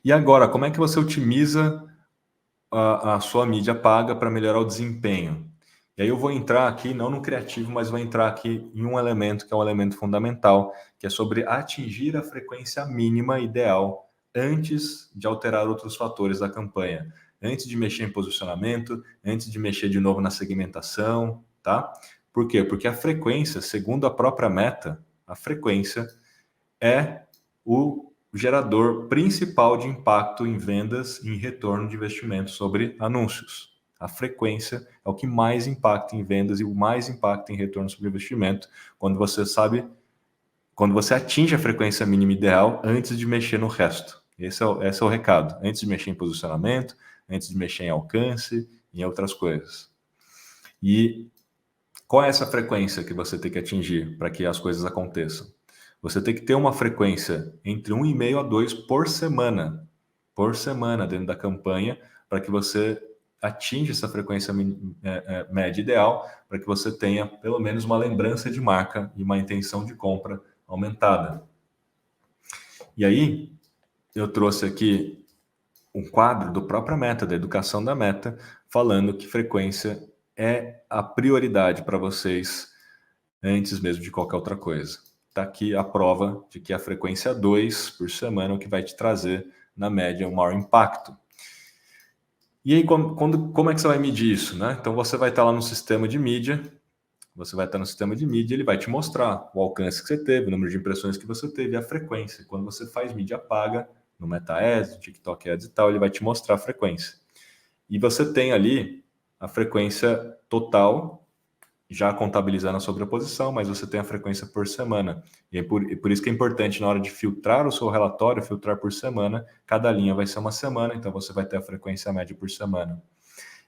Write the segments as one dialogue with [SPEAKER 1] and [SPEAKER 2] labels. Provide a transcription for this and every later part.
[SPEAKER 1] E agora, como é que você otimiza a sua mídia paga para melhorar o desempenho? E aí eu vou entrar aqui, não no criativo, mas vou entrar aqui em um elemento que é um elemento fundamental, que é sobre atingir a frequência mínima ideal antes de alterar outros fatores da campanha. Antes de mexer em posicionamento, antes de mexer de novo na segmentação, tá? Por quê? Porque a frequência, segundo a própria Meta, a frequência é o gerador principal de impacto em vendas e em retorno de investimento sobre anúncios. A frequência é o que mais impacta em vendas e o mais impacta em retorno sobre investimento quando você sabe, quando você atinge a frequência mínima ideal antes de mexer no resto. Esse é o recado. Antes de mexer em posicionamento, antes de mexer em alcance e em outras coisas. E qual é essa frequência que você tem que atingir para que as coisas aconteçam? Você tem que ter uma frequência entre 1,5 a 2 por semana dentro da campanha, para que você atinja essa frequência média ideal, para que você tenha pelo menos uma lembrança de marca e uma intenção de compra aumentada. E aí, eu trouxe aqui um quadro do própria Meta, da educação da Meta, falando que frequência é a prioridade para vocês antes mesmo de qualquer outra coisa. Está aqui a prova de que a frequência 2 por semana é o que vai te trazer, na média, um maior impacto. E aí, como é que você vai medir isso, né? Então, você vai estar lá no sistema de mídia, ele vai te mostrar o alcance que você teve, o número de impressões que você teve e a frequência. Quando você faz mídia paga, no Meta Ads, no TikTok Ads e tal, ele vai te mostrar a frequência. E você tem ali a frequência total, já contabilizando a sobreposição, mas você tem a frequência por semana. E por isso que é importante, na hora de filtrar o seu relatório, filtrar por semana, cada linha vai ser uma semana, então você vai ter a frequência média por semana.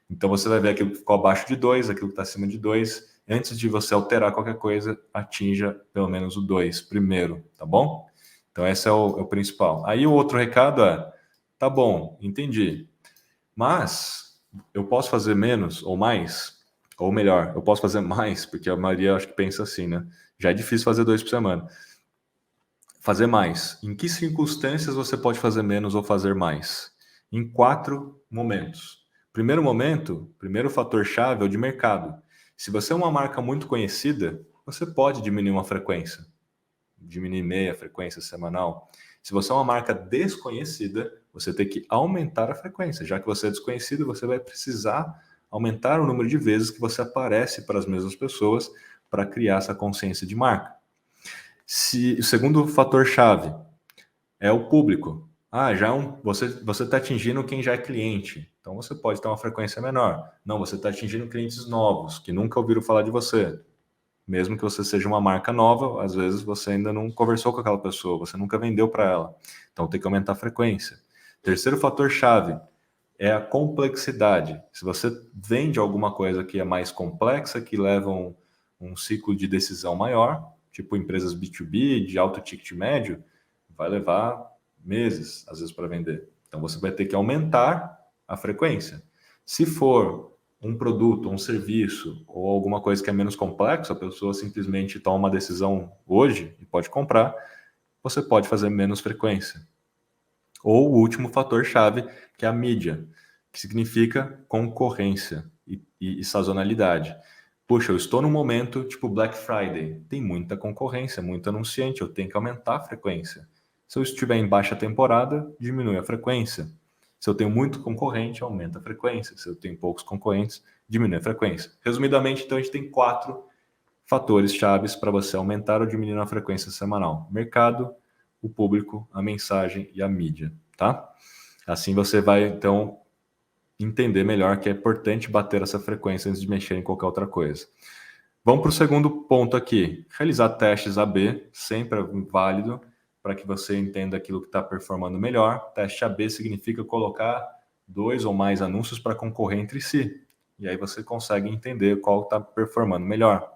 [SPEAKER 1] Então você vai ver aquilo que ficou abaixo de 2, aquilo que está acima de 2. Antes de você alterar qualquer coisa, atinja pelo menos o 2 primeiro, tá bom? Então esse é o principal. Aí o outro recado é, tá bom, entendi. Mas eu posso fazer menos ou mais? Ou melhor, eu posso fazer mais, porque a maioria acho que pensa assim, né? Já é difícil fazer 2 por semana. Fazer mais. Em que circunstâncias você pode fazer menos ou fazer mais? Em 4 momentos. Primeiro momento, primeiro fator-chave é o de mercado. Se você é uma marca muito conhecida, você pode diminuir uma frequência. Diminuir meia frequência semanal. Se você é uma marca desconhecida, você tem que aumentar a frequência. Já que você é desconhecido, você vai precisar aumentar o número de vezes que você aparece para as mesmas pessoas para criar essa consciência de marca. O segundo fator-chave é o público. Você está atingindo quem já é cliente, então você pode ter uma frequência menor. Não, você está atingindo clientes novos, que nunca ouviram falar de você. Mesmo que você seja uma marca nova, às vezes você ainda não conversou com aquela pessoa, você nunca vendeu para ela. Então tem que aumentar a frequência. Terceiro fator-chave é a complexidade. Se você vende alguma coisa que é mais complexa, que leva um ciclo de decisão maior, tipo empresas B2B, de alto ticket médio, vai levar meses, às vezes, para vender. Então você vai ter que aumentar a frequência. Se for um produto, um serviço ou alguma coisa que é menos complexo, a pessoa simplesmente toma uma decisão hoje e pode comprar, você pode fazer menos frequência. Ou o último fator-chave, que é a mídia, que significa concorrência e sazonalidade. Puxa, eu estou num momento tipo Black Friday, tem muita concorrência, muito anunciante, eu tenho que aumentar a frequência. Se eu estiver em baixa temporada, diminui a frequência. Se eu tenho muito concorrente, aumenta a frequência. Se eu tenho poucos concorrentes, diminui a frequência. Resumidamente, então, a gente tem 4 fatores chaves para você aumentar ou diminuir a frequência semanal: mercado, o público, a mensagem e a mídia, tá? Assim você vai, então, entender melhor que é importante bater essa frequência antes de mexer em qualquer outra coisa. Vamos para o segundo ponto aqui. Realizar testes AB, sempre é válido, para que você entenda aquilo que está performando melhor. Teste AB significa colocar 2 ou mais anúncios para concorrer entre si. E aí você consegue entender qual está performando melhor.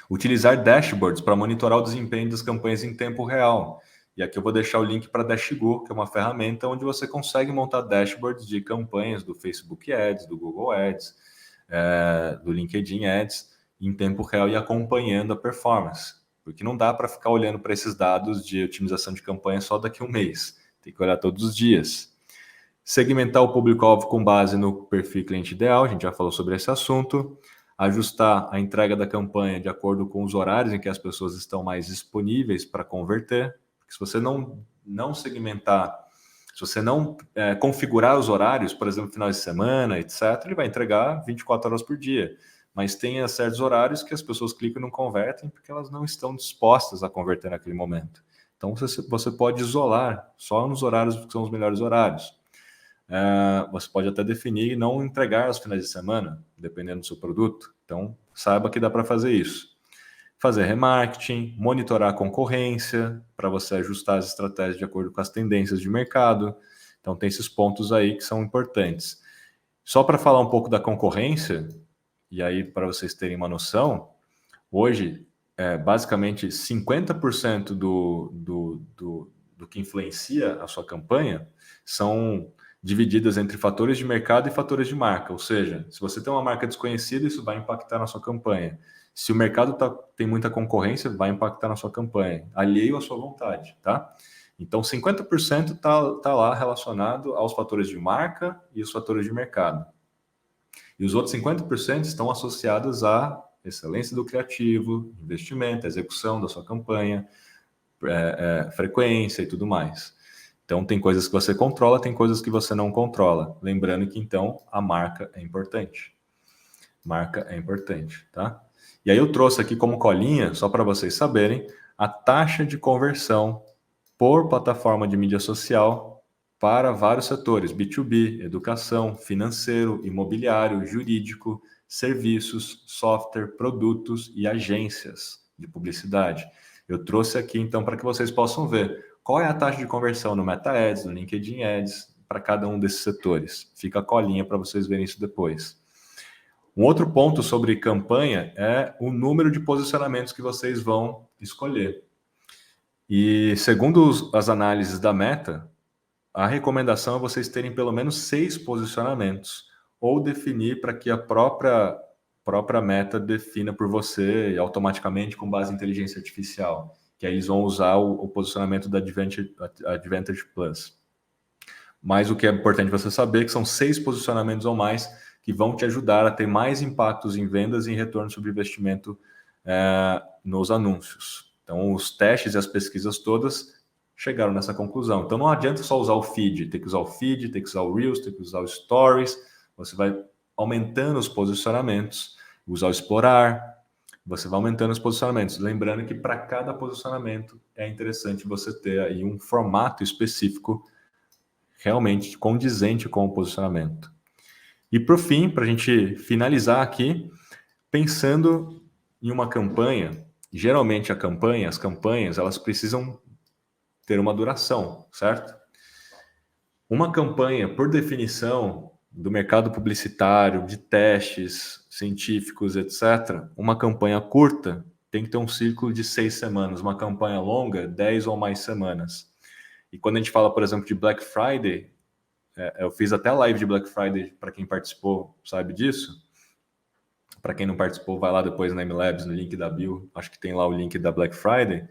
[SPEAKER 1] Utilizar dashboards para monitorar o desempenho das campanhas em tempo real. E aqui eu vou deixar o link para Dashgo, que é uma ferramenta onde você consegue montar dashboards de campanhas do Facebook Ads, do Google Ads, do LinkedIn Ads, em tempo real e acompanhando a performance. Porque não dá para ficar olhando para esses dados de otimização de campanha só daqui a um mês. tem que olhar todos os dias. Segmentar o público-alvo com base no perfil cliente ideal, a gente já falou sobre esse assunto. Ajustar a entrega da campanha de acordo com os horários em que as pessoas estão mais disponíveis para converter. Porque se você não segmentar, se você não configurar os horários, por exemplo, final de semana, etc., ele vai entregar 24 horas por dia. Mas tem certos horários que as pessoas clicam e não convertem porque elas não estão dispostas a converter naquele momento. Então, você pode isolar só nos horários que são os melhores horários. Você pode até definir e não entregar aos finais de semana, dependendo do seu produto. Então, saiba que dá para fazer isso. Fazer remarketing, monitorar a concorrência, para você ajustar as estratégias de acordo com as tendências de mercado. Então, tem esses pontos aí que são importantes. Só para falar um pouco da concorrência, e aí para vocês terem uma noção, hoje, basicamente 50% do que influencia a sua campanha são divididas entre fatores de mercado e fatores de marca. Ou seja, se você tem uma marca desconhecida, isso vai impactar na sua campanha. Se o mercado tem muita concorrência, vai impactar na sua campanha, alheio à sua vontade, tá? Então, 50% está lá relacionado aos fatores de marca e os fatores de mercado. E os outros 50% estão associados à excelência do criativo, investimento, execução da sua campanha, frequência e tudo mais. Então, tem coisas que você controla, tem coisas que você não controla. Lembrando que, então, a marca é importante. Marca é importante, tá? E aí eu trouxe aqui como colinha, só para vocês saberem, a taxa de conversão por plataforma de mídia social para vários setores, B2B, educação, financeiro, imobiliário, jurídico, serviços, software, produtos e agências de publicidade. Eu trouxe aqui, então, para que vocês possam ver qual é a taxa de conversão no Meta Ads, no LinkedIn Ads, para cada um desses setores. Fica a colinha para vocês verem isso depois. Um outro ponto sobre campanha é o número de posicionamentos que vocês vão escolher. E segundo as análises da Meta, a recomendação é vocês terem pelo menos 6 posicionamentos ou definir para que a própria Meta defina por você automaticamente com base em inteligência artificial, que aí eles vão usar o posicionamento da Advantage Plus. Mas o que é importante você saber é que são 6 posicionamentos ou mais que vão te ajudar a ter mais impactos em vendas e em retorno sobre investimento nos anúncios. Então, os testes e as pesquisas todas chegaram nessa conclusão. Então, não adianta só usar o feed, tem que usar o feed, tem que usar o Reels, tem que usar o Stories, você vai aumentando os posicionamentos, usar o explorar, você vai aumentando os posicionamentos. Lembrando que para cada posicionamento é interessante você ter aí um formato específico realmente condizente com o posicionamento. E por fim, para a gente finalizar aqui, pensando em uma campanha, geralmente as campanhas, elas precisam ter uma duração, certo? Uma campanha, por definição, do mercado publicitário, de testes científicos, etc., uma campanha curta tem que ter um ciclo de 6 semanas, uma campanha longa, 10 ou mais semanas. E quando a gente fala, por exemplo, de Black Friday, eu fiz até live de Black Friday para quem participou, sabe disso? Para quem não participou, vai lá depois na MLabs, no link da bio, acho que tem lá o link da Black Friday.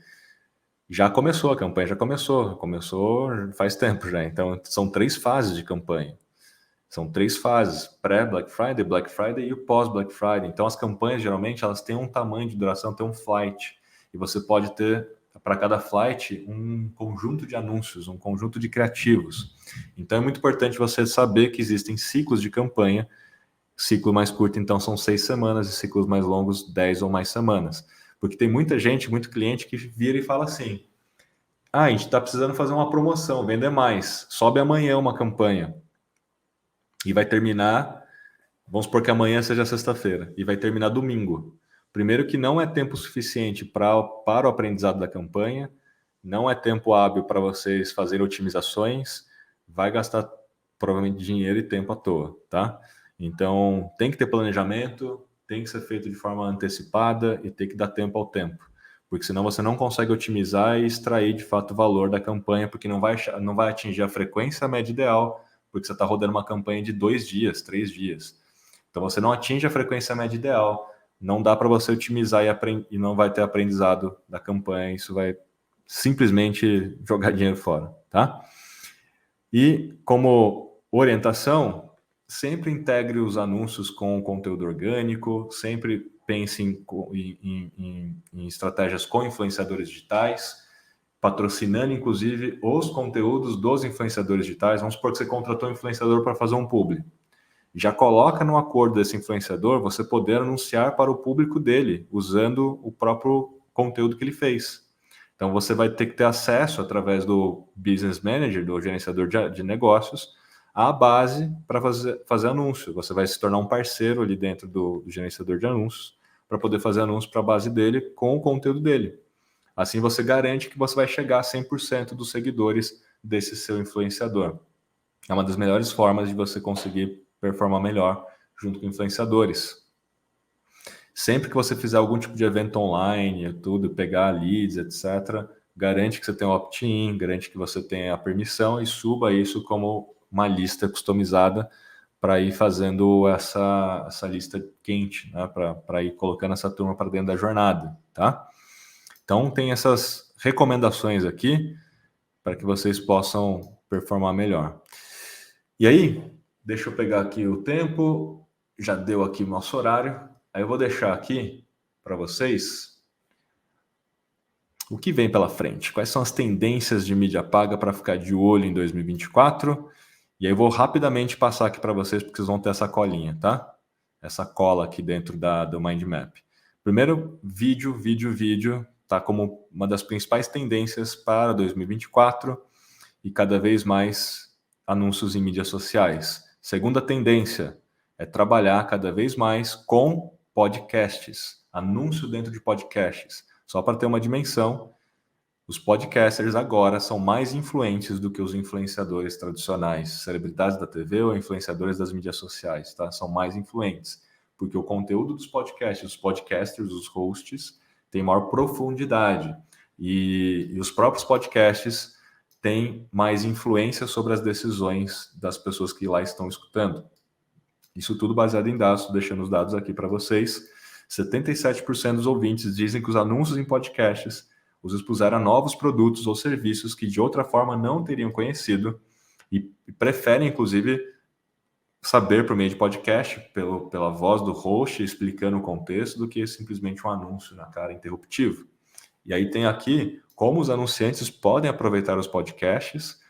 [SPEAKER 1] Já começou, a campanha já começou faz tempo já. Então, são 3 fases de campanha. São 3 fases, pré-Black Friday, Black Friday e o pós-Black Friday. Então, as campanhas, geralmente, elas têm um tamanho de duração, tem um flight. E você pode ter, para cada flight, um conjunto de anúncios, um conjunto de criativos. Então, é muito importante você saber que existem ciclos de campanha. Ciclo mais curto, então, são 6 semanas, e ciclos mais longos, 10 ou mais semanas. Porque tem muita gente, muito cliente que vira e fala assim: a gente está precisando fazer uma promoção, vender mais, sobe amanhã uma campanha e vai terminar, vamos supor que amanhã seja sexta-feira, e vai terminar domingo. Primeiro que não é tempo suficiente para o aprendizado da campanha, não é tempo hábil para vocês fazerem otimizações, vai gastar provavelmente dinheiro e tempo à toa, tá? Então, tem que ter planejamento, tem que ser feito de forma antecipada e tem que dar tempo ao tempo, porque senão você não consegue otimizar e extrair de fato o valor da campanha, porque não vai atingir a frequência média ideal, porque você está rodando uma campanha de 2 dias, 3 dias. Então você não atinge a frequência média ideal, não dá para você otimizar e não vai ter aprendizado da campanha, isso vai simplesmente jogar dinheiro fora, tá? E como orientação, sempre integre os anúncios com conteúdo orgânico, sempre pense em estratégias com influenciadores digitais, patrocinando inclusive os conteúdos dos influenciadores digitais. Vamos supor que você contratou um influenciador para fazer um publi. Já coloca no acordo desse influenciador você poder anunciar para o público dele, usando o próprio conteúdo que ele fez. Então você vai ter que ter acesso através do Business Manager, do gerenciador de negócios, à base para fazer anúncio. Você vai se tornar um parceiro ali dentro do gerenciador de anúncios para poder fazer anúncio para a base dele com o conteúdo dele. Assim você garante que você vai chegar a 100% dos seguidores desse seu influenciador. É uma das melhores formas de você conseguir performar melhor junto com influenciadores. Sempre que você fizer algum tipo de evento online, tudo, pegar leads, etc., garante que você tenha um opt-in, garante que você tenha a permissão e suba isso como uma lista customizada para ir fazendo essa lista quente, né? Para ir colocando essa turma para dentro da jornada, tá? Então, tem essas recomendações aqui para que vocês possam performar melhor. E aí, deixa eu pegar aqui o tempo, já deu aqui o nosso horário. Aí eu vou deixar aqui para vocês o que vem pela frente. Quais são as tendências de mídia paga para ficar de olho em 2024? E aí eu vou rapidamente passar aqui para vocês, porque vocês vão ter essa colinha, tá? Essa cola aqui dentro do Mind Map. Primeiro, vídeo, tá como uma das principais tendências para 2024 e cada vez mais anúncios em mídias sociais. Segunda tendência é trabalhar cada vez mais com podcasts, anúncio dentro de podcasts. Só para ter uma dimensão, os podcasters agora são mais influentes do que os influenciadores tradicionais, celebridades da TV ou influenciadores das mídias sociais, tá? São mais influentes, porque o conteúdo dos podcasts, os podcasters, os hosts, tem maior profundidade. E os próprios podcasts têm mais influência sobre as decisões das pessoas que lá estão escutando. Isso tudo baseado em dados, deixando os dados aqui para vocês. 77% dos ouvintes dizem que os anúncios em podcasts os expuseram a novos produtos ou serviços que de outra forma não teriam conhecido e preferem, inclusive, saber por meio de podcast, pela voz do host explicando o contexto, do que simplesmente um anúncio na cara interruptivo. E aí tem aqui como os anunciantes podem aproveitar os podcasts,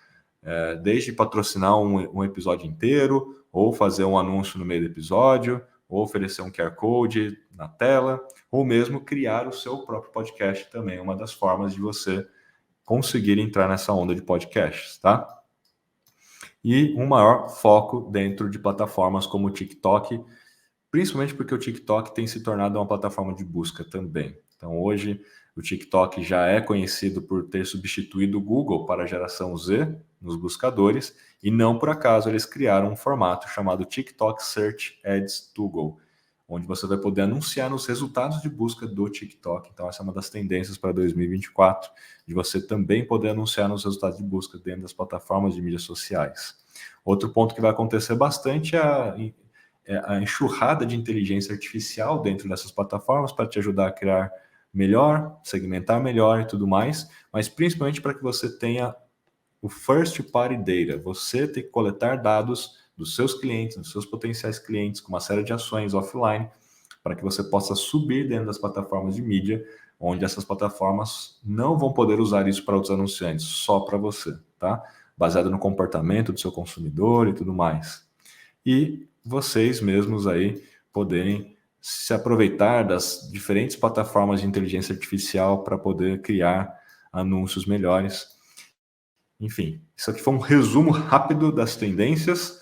[SPEAKER 1] desde patrocinar um episódio inteiro, ou fazer um anúncio no meio do episódio, ou oferecer um QR Code na tela, ou mesmo criar o seu próprio podcast também, uma das formas de você conseguir entrar nessa onda de podcasts, tá? E um maior foco dentro de plataformas como o TikTok, principalmente porque o TikTok tem se tornado uma plataforma de busca também. Então hoje o TikTok já é conhecido por ter substituído o Google para a geração Z nos buscadores, e não por acaso eles criaram um formato chamado TikTok Search Ads to Go, onde você vai poder anunciar nos resultados de busca do TikTok. Então essa é uma das tendências para 2024, de você também poder anunciar nos resultados de busca dentro das plataformas de mídias sociais. Outro ponto que vai acontecer bastante é a enxurrada de inteligência artificial dentro dessas plataformas para te ajudar a criar melhor, segmentar melhor e tudo mais, mas principalmente para que você tenha o first party data, você tem que coletar dados dos seus clientes, dos seus potenciais clientes, com uma série de ações offline, para que você possa subir dentro das plataformas de mídia, onde essas plataformas não vão poder usar isso para outros anunciantes, só para você, tá? Baseado no comportamento do seu consumidor e tudo mais. E vocês mesmos aí poderem se aproveitar das diferentes plataformas de inteligência artificial para poder criar anúncios melhores. Enfim, isso aqui foi um resumo rápido das tendências.